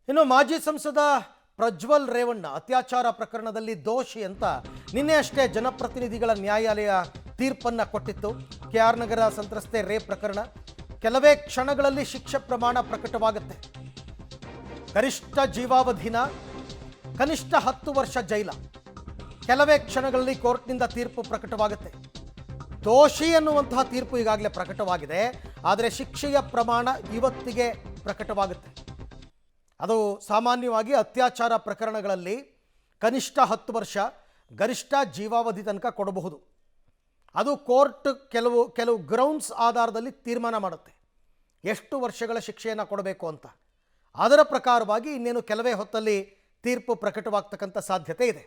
ಇನ್ನು ಮಾಜಿ ಸಂಸದ ಪ್ರಜ್ವಲ್ ರೇವಣ್ಣ ಅತ್ಯಾಚಾರ ಪ್ರಕರಣದಲ್ಲಿ ದೋಷಿ ಅಂತ ನಿನ್ನೆ ಅಷ್ಟೇ ಜನಪ್ರತಿನಿಧಿಗಳ ನ್ಯಾಯಾಲಯ ತೀರ್ಪನ್ನು ಕೊಟ್ಟಿತ್ತು. ಕೆಆರ್ ನಗರ ಸಂತ್ರಸ್ತೆ ರೇಪ್ ಪ್ರಕರಣ ಕೆಲವೇ ಕ್ಷಣಗಳಲ್ಲಿ ಶಿಕ್ಷೆ ಪ್ರಮಾಣ ಪ್ರಕಟವಾಗುತ್ತೆ. ಗರಿಷ್ಠ ಜೀವಾವಧಿನ, ಕನಿಷ್ಠ 10 ವರ್ಷ ಜೈಲ. ಕೆಲವೇ ಕ್ಷಣಗಳಲ್ಲಿ ಕೋರ್ಟ್ನಿಂದ ತೀರ್ಪು ಪ್ರಕಟವಾಗುತ್ತೆ. ದೋಷಿ ಅನ್ನುವಂತಹ ತೀರ್ಪು ಈಗಾಗಲೇ ಪ್ರಕಟವಾಗಿದೆ. ಆದರೆ ಶಿಕ್ಷೆಯ ಪ್ರಮಾಣ ಇವತ್ತಿಗೆ ಪ್ರಕಟವಾಗುತ್ತೆ. ಅದು ಸಾಮಾನ್ಯವಾಗಿ ಅತ್ಯಾಚಾರ ಪ್ರಕರಣಗಳಲ್ಲಿ ಕನಿಷ್ಠ 10 ವರ್ಷ, ಗರಿಷ್ಠ ಜೀವಾವಧಿ ತನಕ ಕೊಡಬಹುದು. ಅದು ಕೋರ್ಟ್ ಕೆಲವು ಗ್ರೌಂಡ್ಸ್ ಆಧಾರದಲ್ಲಿ ತೀರ್ಮಾನ ಮಾಡುತ್ತೆ ಎಷ್ಟು ವರ್ಷಗಳ ಶಿಕ್ಷೆಯನ್ನು ಕೊಡಬೇಕು ಅಂತ. ಅದರ ಪ್ರಕಾರವಾಗಿ ಇನ್ನೇನು ಕೆಲವೇ ಹೊತ್ತಲ್ಲಿ ತೀರ್ಪು ಪ್ರಕಟವಾಗ್ತಕ್ಕಂಥ ಸಾಧ್ಯತೆ ಇದೆ.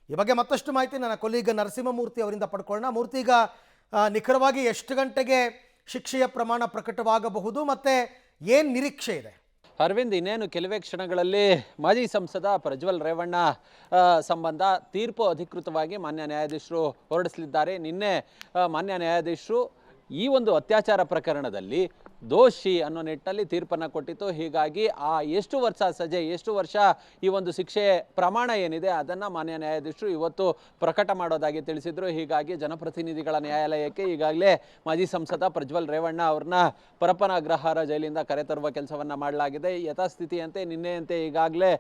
ಈ ಬಗ್ಗೆ ಮತ್ತಷ್ಟು ಮಾಹಿತಿ ನನ್ನ ಕೊಲೀಗ ನರಸಿಂಹಮೂರ್ತಿ ಅವರಿಂದ ಪಡ್ಕೊಳ್ಳೋಣ. ಮೂರ್ತಿ, ಈಗ ನಿಖರವಾಗಿ ಎಷ್ಟು ಗಂಟೆಗೆ ಶಿಕ್ಷೆಯ ಪ್ರಮಾಣ ಪ್ರಕಟವಾಗಬಹುದು ಮತ್ತು ಏನು ನಿರೀಕ್ಷೆ ಇದೆ? ಅರವಿಂದ್, ಇನ್ನೇನು ಕೆಲವೇ ಕ್ಷಣಗಳಲ್ಲಿ ಮಾಜಿ ಸಂಸದ ಪ್ರಜ್ವಲ್ ರೇವಣ್ಣ ಸಂಬಂಧ ತೀರ್ಪು ಅಧಿಕೃತವಾಗಿ ಮಾನ್ಯ ನ್ಯಾಯಾಧೀಶರು ಹೊರಡಿಸಲಿದ್ದಾರೆ. ನಿನ್ನೆ ಮಾನ್ಯ ನ್ಯಾಯಾಧೀಶರು ಈ ಒಂದು ಅತ್ಯಾಚಾರ ಪ್ರಕರಣದಲ್ಲಿ ದೋಷಿ ಅನ್ನೋ ನಿಟ್ಟಿನಲ್ಲಿ ತೀರ್ಪನ್ನು ಕೊಟ್ಟಿತ್ತು. ಹೀಗಾಗಿ ಎಷ್ಟು ವರ್ಷ ಸಜೆ, ಎಷ್ಟು ವರ್ಷ ಈ ಒಂದು ಶಿಕ್ಷೆ ಪ್ರಮಾಣ ಏನಿದೆ ಅದನ್ನು ಮಾನ್ಯ ನ್ಯಾಯಾಧೀಶರು ಇವತ್ತು ಪ್ರಕಟ ಮಾಡೋದಾಗಿ ತಿಳಿಸಿದರು. ಹೀಗಾಗಿ ಜನಪ್ರತಿನಿಧಿಗಳ ನ್ಯಾಯಾಲಯಕ್ಕೆ ಈಗಾಗಲೇ ಮಾಜಿ ಸಂಸದ ಪ್ರಜ್ವಲ್ ರೇವಣ್ಣ ಅವ್ರನ್ನ ಪರಪ್ಪನ ಅಗ್ರಹಾರ ಜೈಲಿಂದ ಕರೆತರುವ ಕೆಲಸವನ್ನು ಮಾಡಲಾಗಿದೆ. ಯಥಾಸ್ಥಿತಿಯಂತೆ ನಿನ್ನೆಯಂತೆ ಈಗಾಗಲೇ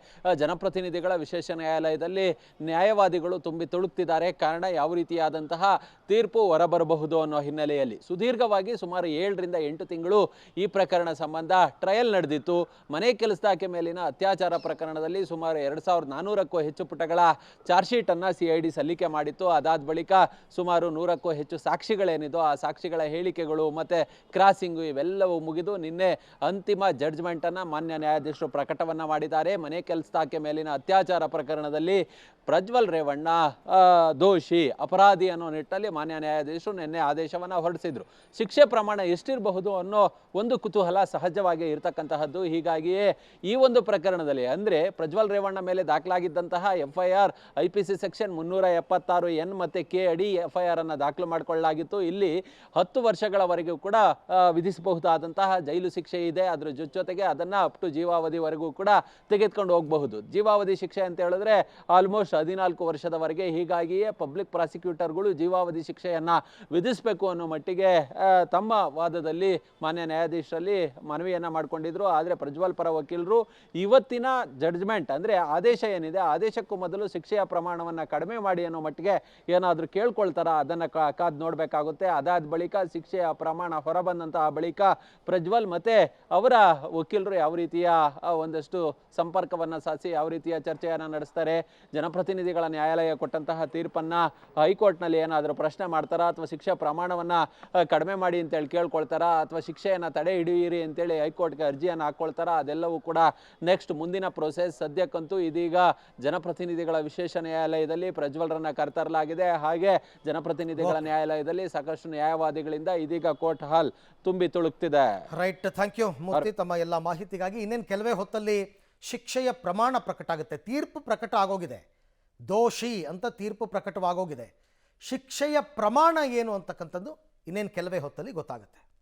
ಜನಪ್ರತಿನಿಧಿಗಳ ವಿಶೇಷ ನ್ಯಾಯಾಲಯದಲ್ಲಿ ನ್ಯಾಯವಾದಿಗಳು ತುಂಬಿ ತುಳುಕ್ತಿದ್ದಾರೆ. ಕಾರಣ ಯಾವ ರೀತಿಯಾದಂತಹ ತೀರ್ಪು ಹೊರಬರಬಹುದು ಅನ್ನೋ ಹಿನ್ನೆಲೆಯಲ್ಲಿ ಸುದೀರ್ಘವಾಗಿ ಸುಮಾರು 7 ರಿಂದ 8 ತಿಂಗಳು ಈ ಪ್ರಕರಣ ಸಂಬಂಧ ಟ್ರಯಲ್ ನಡೆದಿತ್ತು. ಮನೆ ಕೆಲಸದಾಕೆ ಮೇಲಿನ ಅತ್ಯಾಚಾರ ಪ್ರಕರಣದಲ್ಲಿ ಸುಮಾರು 2400ಕ್ಕೂ ಹೆಚ್ಚು ಪುಟಗಳ ಚಾರ್ಜ್ ಶೀಟ್ ಅನ್ನು CID ಸಲ್ಲಿಕೆ ಮಾಡಿತ್ತು. ಅದಾದ ಬಳಿಕ ಸುಮಾರು 100ಕ್ಕೂ ಹೆಚ್ಚು ಸಾಕ್ಷಿಗಳೇನಿದೋ ಆ ಸಾಕ್ಷಿಗಳ ಹೇಳಿಕೆಗಳು ಮತ್ತೆ ಕ್ರಾಸಿಂಗು ಇವೆಲ್ಲವೂ ಮುಗಿದು ನಿನ್ನೆ ಅಂತಿಮ ಜಡ್ಜ್ಮೆಂಟ್ ಅನ್ನು ಮಾನ್ಯ ನ್ಯಾಯಾಧೀಶರು ಪ್ರಕಟವನ್ನ ಮಾಡಿದ್ದಾರೆ. ಮನೆ ಕೆಲಸದಾಕೆ ಮೇಲಿನ ಅತ್ಯಾಚಾರ ಪ್ರಕರಣದಲ್ಲಿ ಪ್ರಜ್ವಲ್ ರೇವಣ್ಣ ದೋಷಿ, ಅಪರಾಧಿ ಅನ್ನೋ ನಿಟ್ಟಿನಲ್ಲಿ ಮಾನ್ಯ ನ್ಯಾಯಾಧೀಶರು ನಿನ್ನೆ ಆದೇಶವನ್ನ ಹೊರಡಿಸಿದ್ರು. ಶಿಕ್ಷೆ ಪ್ರಮಾಣ ಎಷ್ಟಿರಬಹುದು ಅನ್ನೋ ಒಂದು ಕುತೂಹಲ ಸಹಜವಾಗಿ ಇರತಕ್ಕಂತಹದ್ದು. ಹೀಗಾಗಿಯೇ ಈ ಒಂದು ಪ್ರಕರಣದಲ್ಲಿ ಅಂದ್ರೆ ಪ್ರಜ್ವಲ್ ರೇವಣ್ಣ ಮೇಲೆ ದಾಖಲಾಗಿದ್ದಂತಹ FIR IPC ಸೆಕ್ಷನ್ 376N ಮತ್ತೆ K ಅಡಿ FIR ಅನ್ನು ದಾಖಲು ಮಾಡಿಕೊಳ್ಳಲಾಗಿತ್ತು. ಇಲ್ಲಿ 10 ವರ್ಷಗಳವರೆಗೂ ಕೂಡ ವಿಧಿಸಬಹುದಾದಂತಹ ಜೈಲು ಶಿಕ್ಷೆ ಇದೆ. ಅದರ ಜೊತೆಗೆ ಅದನ್ನ ಅಪ್ ಟು ಜೀವಾವಧಿವರೆಗೂ ಕೂಡ ತೆಗೆದುಕೊಂಡು ಹೋಗಬಹುದು. ಜೀವಾವಧಿ ಶಿಕ್ಷೆ ಅಂತ ಹೇಳಿದ್ರೆ ಆಲ್ಮೋಸ್ಟ್ 14 ವರ್ಷದವರೆಗೆ. ಹೀಗಾಗಿಯೇ ಪಬ್ಲಿಕ್ ಪ್ರಾಸಿಕ್ಯೂಟರ್ಗಳು ಜೀವಾವಧಿ ಶಿಕ್ಷೆಯನ್ನ ವಿಧಿಸಬೇಕು ಅನ್ನೋ ಮಟ್ಟಿಗೆ ತಮ್ಮ ವಾದದಲ್ಲಿ ಮಾನ್ಯ ನ್ಯಾಯಾಧೀಶರಲ್ಲಿ ಮನವಿಯನ್ನ ಮಾಡಿಕೊಂಡಿದ್ರು. ಆದರೆ ಪ್ರಜ್ವಲ್ ಪರ ವಕೀಲರು ಇವತ್ತಿನ ಜಡ್ಜ್ಮೆಂಟ್ ಅಂದ್ರೆ ಆದೇಶ ಏನಿದೆ ಆದೇಶಕ್ಕೂ ಮೊದಲು ಶಿಕ್ಷೆಯ ಪ್ರಮಾಣವನ್ನ ಕಡಿಮೆ ಮಾಡಿ ಅನ್ನೋ ಮಟ್ಟಿಗೆ ಏನಾದರೂ ಕೇಳ್ಕೊಳ್ತಾರ, ಅದನ್ನ ಕಾದು ನೋಡಬೇಕಾಗುತ್ತೆ. ಅದಾದ ಬಳಿಕ ಶಿಕ್ಷೆಯ ಪ್ರಮಾಣ ಹೊರಬಂದಂತಹ ಬಳಿಕ ಪ್ರಜ್ವಲ್ ಮತ್ತೆ ಅವರ ವಕೀಲರು ಯಾವ ರೀತಿಯ ಒಂದಷ್ಟು ಸಂಪರ್ಕವನ್ನ ಸಾಧಿಸಿ ಯಾವ ರೀತಿಯ ಚರ್ಚೆಯನ್ನ ನಡೆಸ್ತಾರೆ, ಜನಪ್ರತಿನಿಧಿಗಳ ನ್ಯಾಯಾಲಯ ಕೊಟ್ಟಂತಹ ತೀರ್ಪನ್ನ ಹೈಕೋರ್ಟ್ನಲ್ಲಿ ಏನಾದರೂ ಪ್ರಶ್ನೆ ಮಾಡ್ತಾರಾ, ಅಥವಾ ಶಿಕ್ಷೆ ಪ್ರಮಾಣವನ್ನ ಕಡಿಮೆ ಮಾಡಿ ಅಂತೇಳಿ ಕೇಳ್ಕೊಳ್ತಾರಾ, ಅಥವಾ ಶಿಕ್ಷೆಯನ್ನು ತಡೆ ಹಿಡಿಯಿರಿ ಅಂತೇಳಿ ಹೈಕೋರ್ಟ್ಗೆ ಅರ್ಜಿಯನ್ನು ಹಾಕ್ಕೊಳ್ತಾರ, ಅದೆಲ್ಲವೂ ಕೂಡ ನೆಕ್ಸ್ಟ್ ಮುಂದಿನ ಪ್ರೋಸೆಸ್. ಸದ್ಯಕ್ಕಂತೂ ಇದೀಗ ಜನಪ್ರತಿನಿಧಿಗಳ ವಿಶೇಷ ನ್ಯಾಯಾಲಯದಲ್ಲಿ ಪ್ರಜ್ವಲ್ರನ್ನ ಕರೆತರಲಾಗಿದೆ. ಹಾಗೆ ಜನಪ್ರತಿನಿಧಿಗಳ ನ್ಯಾಯಾಲಯದಲ್ಲಿ ಸಾಕಷ್ಟು ನ್ಯಾಯವಾದಿಗಳಿಂದ ಇದೀಗ ಕೋರ್ಟ್ ಹಾಲ್ ತುಂಬಿ ತುಳುಕ್ತಿದೆ. ರೈಟ್, ಥ್ಯಾಂಕ್ ಯು ಮೂರ್ತಿ ತಮ್ಮ ಎಲ್ಲ ಮಾಹಿತಿಗಾಗಿ. ಇನ್ನೇನು ಕೆಲವೇ ಹೊತ್ತಲ್ಲಿ ಶಿಕ್ಷೆಯ ಪ್ರಮಾಣ ಪ್ರಕಟ ಆಗುತ್ತೆ. ತೀರ್ಪು ಪ್ರಕಟ ಆಗೋಗಿದೆ, ದೋಷಿ ಅಂತ ತೀರ್ಪು ಪ್ರಕಟವಾಗೋಗಿದೆ. ಶಿಕ್ಷೆಯ ಪ್ರಮಾಣ ಏನು ಅಂತಕ್ಕಂಥದ್ದು ಇನ್ನೇನು ಕೆಲವೇ ಹೊತ್ತಲ್ಲಿ ಗೊತ್ತಾಗುತ್ತೆ.